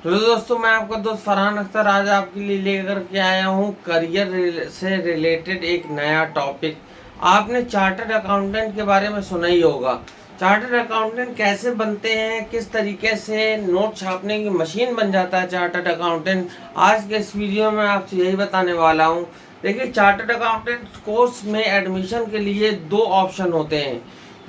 तो दोस्तों, मैं आपका दोस्त फरहान अख्तर आज आपके लिए लेकर के आया हूँ करियर से रिलेटेड एक नया टॉपिक। आपने चार्टर्ड अकाउंटेंट के बारे में सुना ही होगा। चार्टर्ड अकाउंटेंट कैसे बनते हैं, किस तरीके से नोट छापने की मशीन बन जाता है चार्टर्ड अकाउंटेंट, आज के इस वीडियो में आपसे यही बताने वाला हूँ। देखिए, चार्टर्ड अकाउंटेंट कोर्स में एडमिशन के लिए दो ऑप्शन होते हैं।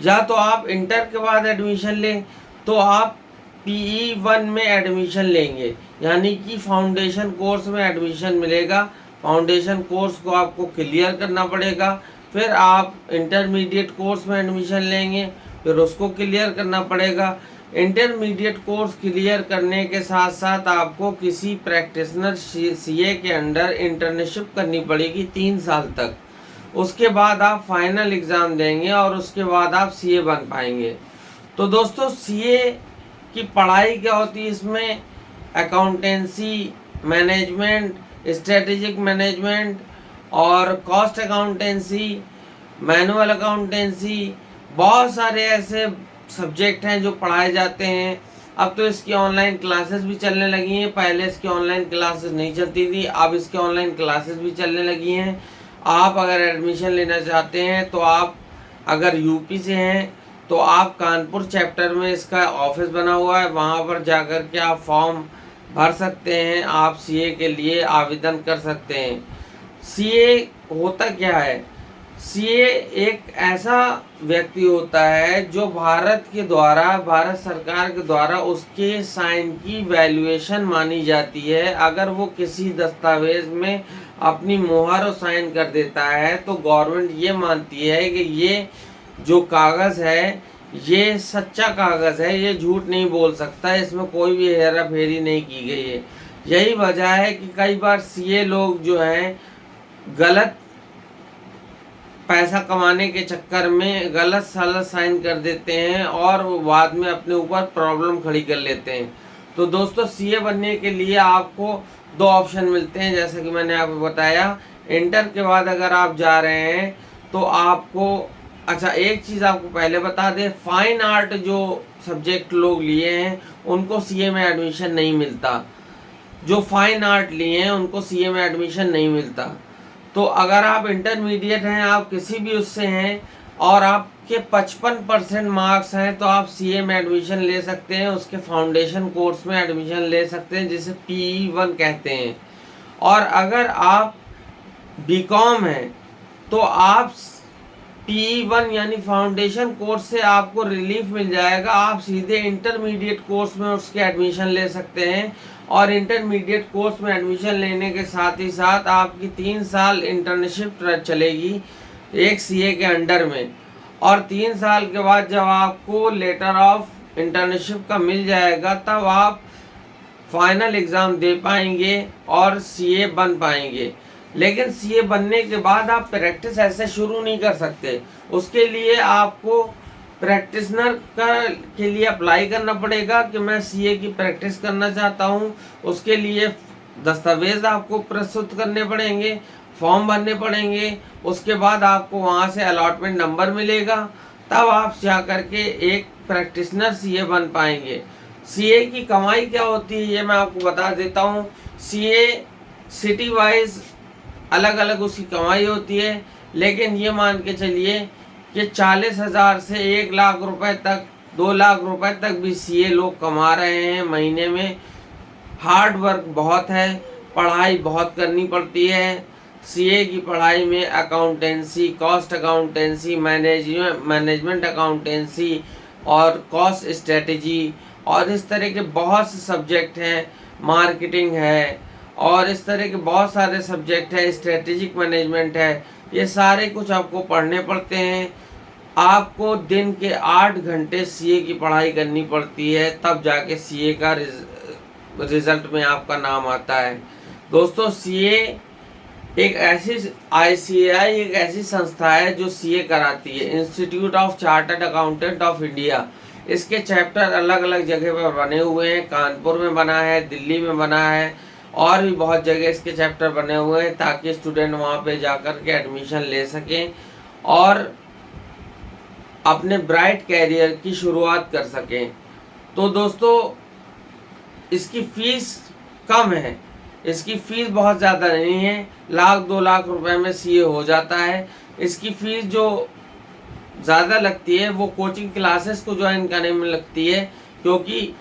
या तो आप इंटर के बाद एडमिशन लें, तो आप PE1 में एडमिशन लेंगे, यानी कि फाउंडेशन कोर्स में एडमिशन मिलेगा। फाउंडेशन कोर्स को आपको क्लियर करना पड़ेगा। फिर आप इंटरमीडिएट कोर्स में एडमिशन लेंगे, फिर उसको क्लियर करना पड़ेगा। इंटरमीडिएट कोर्स क्लियर करने के साथ साथ आपको किसी प्रैक्टिशनर CA के अंडर इंटर्नशिप करनी पड़ेगी 3 साल तक। उसके बाद आप फाइनल एग्ज़ाम देंगे और उसके बाद आप CA बन पाएंगे। तो दोस्तों, CA की पढ़ाई क्या होती है, इसमें अकाउंटेंसी, मैनेजमेंट, स्ट्रेटेजिक मैनेजमेंट और कॉस्ट अकाउंटेंसी, मैनुअल अकाउंटेंसी, बहुत सारे ऐसे सब्जेक्ट हैं जो पढ़ाए जाते हैं। अब तो इसकी ऑनलाइन क्लासेस भी चलने लगी हैं। पहले इसकी ऑनलाइन क्लासेस नहीं चलती थी, अब इसकी ऑनलाइन क्लासेस भी चलने लगी हैं। आप अगर एडमिशन लेना चाहते हैं तो आप अगर यूपी से हैं तो आप कानपुर चैप्टर में इसका ऑफिस बना हुआ है, वहाँ पर जाकर के आप फॉर्म भर सकते हैं, आप CA के लिए आवेदन कर सकते हैं। CA होता क्या है? CA एक ऐसा व्यक्ति होता है जो भारत सरकार के द्वारा उसके साइन की वैल्यूएशन मानी जाती है। अगर वो किसी दस्तावेज में अपनी मोहर और साइन कर देता है तो गवर्नमेंट ये मानती है कि ये जो कागज़ है ये सच्चा कागज़ है, ये झूठ नहीं बोल सकता, इसमें कोई भी हेरा फेरी नहीं की गई है। यही वजह है कि कई बार CA लोग जो हैं गलत पैसा कमाने के चक्कर में गलत सलत साइन कर देते हैं और वो बाद में अपने ऊपर प्रॉब्लम खड़ी कर लेते हैं। तो दोस्तों, CA बनने के लिए आपको दो ऑप्शन मिलते हैं, जैसे कि मैंने आपको बताया। इंटर के बाद अगर आप जा रहे हैं तो आपको, अच्छा एक चीज़ आपको पहले बता दें, फाइन आर्ट जो सब्जेक्ट लोग लिए हैं उनको CA में एडमिशन नहीं मिलता। जो फाइन आर्ट लिए हैं उनको CA में एडमिशन नहीं मिलता। तो अगर आप इंटरमीडिएट हैं, आप किसी भी उससे हैं और आपके 55% मार्क्स हैं तो आप CA में एडमिशन ले सकते हैं, उसके फाउंडेशन कोर्स में एडमिशन ले सकते हैं जिसे PE1 कहते हैं। और अगर आप BCom हैं तो आप PE1 यानी फाउंडेशन कोर्स से आपको रिलीफ मिल जाएगा, आप सीधे इंटरमीडिएट कोर्स में उसके एडमिशन ले सकते हैं। और इंटरमीडिएट कोर्स में एडमिशन लेने के साथ ही साथ आपकी 3 साल इंटर्नशिप चलेगी एक CA के अंडर में। और 3 साल के बाद जब आपको लेटर ऑफ इंटर्नशिप का मिल जाएगा तब आप फाइनल एग्ज़ाम दे पाएंगे और CA बन पाएंगे। लेकिन CA बनने के बाद आप प्रैक्टिस ऐसे शुरू नहीं कर सकते। उसके लिए आपको प्रैक्टिशनर के लिए अप्लाई करना पड़ेगा कि मैं CA की प्रैक्टिस करना चाहता हूँ। उसके लिए दस्तावेज़ आपको प्रस्तुत करने पड़ेंगे, फॉर्म भरने पड़ेंगे। उसके बाद आपको वहाँ से अलॉटमेंट नंबर मिलेगा, तब आप जा कर के एक प्रैक्टिशनर CA बन पाएंगे। CA की कमाई क्या होती है ये मैं आपको बता देता हूँ। CA सिटी वाइज अलग अलग उसकी कमाई होती है, लेकिन ये मान के चलिए कि 40,000 से 1 लाख रुपए तक, 2 लाख रुपए तक भी CA लोग कमा रहे हैं महीने में। हार्ड वर्क बहुत है, पढ़ाई बहुत करनी पड़ती है। CA की पढ़ाई में accountancy, cost accountancy, management accountancy और कॉस्ट स्ट्रेटजी और इस तरह के बहुत से सब्जेक्ट हैं, मार्केटिंग है और इस तरह के बहुत सारे सब्जेक्ट हैं, स्ट्रेटेजिक मैनेजमेंट है। ये सारे कुछ आपको पढ़ने पड़ते हैं। आपको दिन के 8 घंटे CA की पढ़ाई करनी पड़ती है, तब जाके CA का रिजल्ट में आपका नाम आता है। दोस्तों, CA एक ऐसी ICAI एक ऐसी संस्था है जो CA कराती है, institute of chartered accountant of India. इसके चैप्टर अलग अलग जगह पर बने हुए हैं, कानपुर में बना है, दिल्ली में बना है और भी बहुत जगह इसके चैप्टर बने हुए हैं, ताकि स्टूडेंट वहाँ पे जाकर के एडमिशन ले सकें और अपने ब्राइट कैरियर की शुरुआत कर सकें। तो दोस्तों, इसकी फ़ीस कम है, इसकी फ़ीस बहुत ज़्यादा नहीं है, 1,00,000-2 लाख रुपए में सीए हो जाता है। इसकी फ़ीस जो ज़्यादा लगती है वो कोचिंग क्लासेस को ज्वाइन करने में लगती है, क्योंकि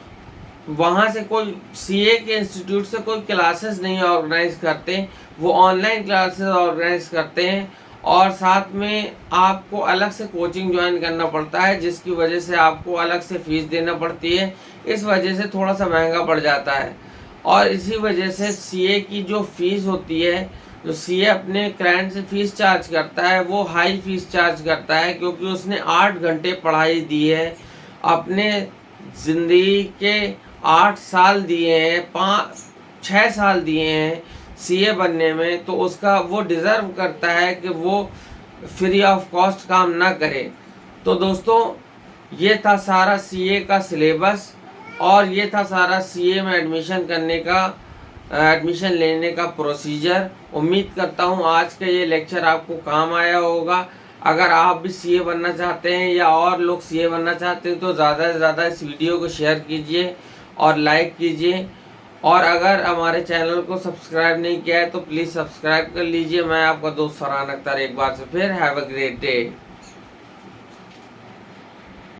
वहाँ से कोई सीए के इंस्टीट्यूट से कोई क्लासेस नहीं ऑर्गेनाइज करते, वो ऑनलाइन क्लासेस ऑर्गेनाइज करते हैं और साथ में आपको अलग से कोचिंग ज्वाइन करना पड़ता है, जिसकी वजह से आपको अलग से फ़ीस देना पड़ती है। इस वजह से थोड़ा सा महंगा पड़ जाता है और इसी वजह से सीए की जो फ़ीस होती है, जो सीए अपने क्लाइंट से फ़ीस चार्ज करता है, वो हाई फ़ीस चार्ज करता है, क्योंकि उसने 8 घंटे पढ़ाई दी है, अपने ज़िंदगी के 8 साल दिए हैं, 6 साल दिए हैं सीए बनने में, तो उसका वो डिज़र्व करता है कि वो फ्री ऑफ कॉस्ट काम ना करे। तो दोस्तों, ये था सारा सीए का सिलेबस और ये था सारा सीए में एडमिशन लेने का प्रोसीजर। उम्मीद करता हूँ आज का ये लेक्चर आपको काम आया होगा। अगर आप भी सीए बनना चाहते हैं या और लोग सीए बनना चाहते हैं तो ज़्यादा से ज़्यादा इस वीडियो को शेयर कीजिए और लाइक कीजिए, और अगर हमारे चैनल को सब्सक्राइब नहीं किया है तो प्लीज़ सब्सक्राइब कर लीजिए। मैं आपका दोस्त फरहान अख्तर एक बार से फिर हैव अ ग्रेट डे।